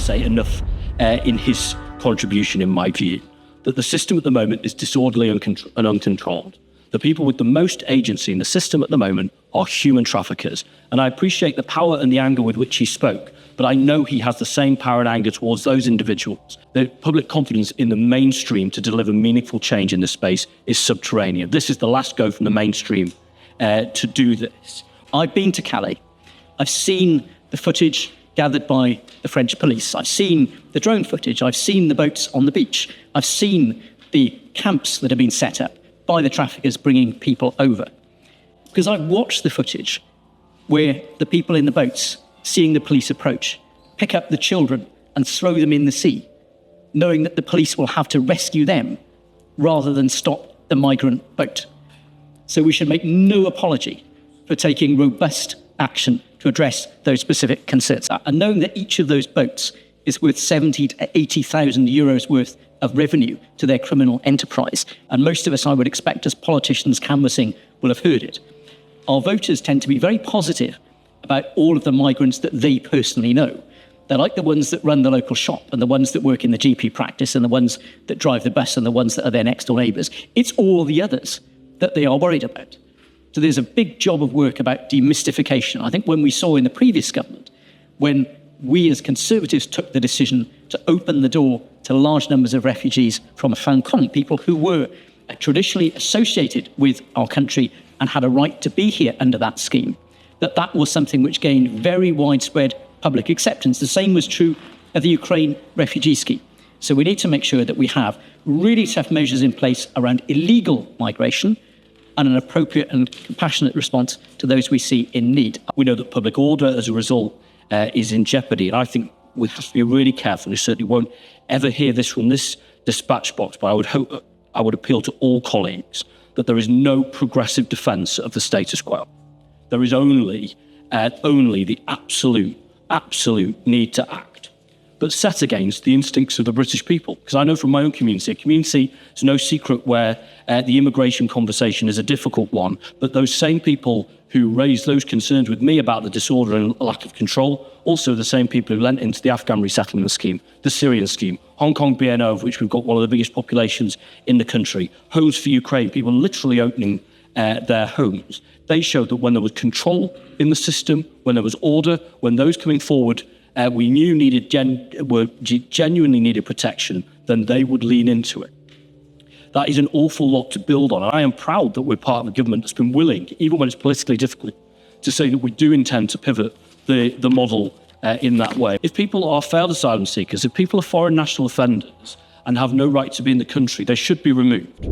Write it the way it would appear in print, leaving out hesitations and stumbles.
say enough in his contribution, in my view, that the system at the moment is disorderly and uncontrolled. The people with the most agency in the system at the moment are human traffickers. And I appreciate the power and the anger with which he spoke, but I know he has the same power and anger towards those individuals. The public confidence in the mainstream to deliver meaningful change in this space is subterranean. This is the last go from the mainstream to do this. I've been to Calais. I've seen the footage gathered by the French police. I've seen the drone footage. I've seen the boats on the beach. I've seen the camps that have been set up by the traffickers bringing people over. Because I've watched the footage where the people in the boats, seeing the police approach, pick up the children and throw them in the sea, knowing that the police will have to rescue them rather than stop the migrant boat. So we should make no apology for taking robust action to address those specific concerns. And knowing that each of those boats is worth 70 to 80,000 euros worth of revenue to their criminal enterprise, and most of us, I would expect, as politicians canvassing, will have heard it. Our voters tend to be very positive about all of the migrants that they personally know. They're like the ones that run the local shop and the ones that work in the GP practice and the ones that drive the bus and the ones that are their next door neighbours. It's all the others that they are worried about. So there's a big job of work about demystification. I think when we saw in the previous government, when we as Conservatives took the decision to open the door to large numbers of refugees from Hong Kong, people who were traditionally associated with our country and had a right to be here under that scheme, that was something which gained very widespread public acceptance. The same was true of the Ukraine refugee scheme. So we need to make sure that we have really tough measures in place around illegal migration and an appropriate and compassionate response to those we see in need. We know that public order, as a result, is in jeopardy. And I think we have to be really careful. We certainly won't ever hear this from this dispatch box, but I would appeal to all colleagues that there is no progressive defence of the status quo. There is only the absolute need to act, but set against the instincts of the British people. Because I know from my own community, it's no secret where the immigration conversation is a difficult one, but those same people who raised those concerns with me about the disorder and lack of control, also the same people who lent into the Afghan resettlement scheme, the Syrian scheme, Hong Kong BNO, of which we've got one of the biggest populations in the country, Homes for Ukraine, people literally opening their homes. They showed that when there was control in the system, when there was order, when those coming forward we knew genuinely needed protection, then they would lean into it. That is an awful lot to build on. And I am proud that we're part of a government that's been willing, even when it's politically difficult, to say that we do intend to pivot the model in that way. If people are failed asylum seekers, if people are foreign national offenders and have no right to be in the country, they should be removed.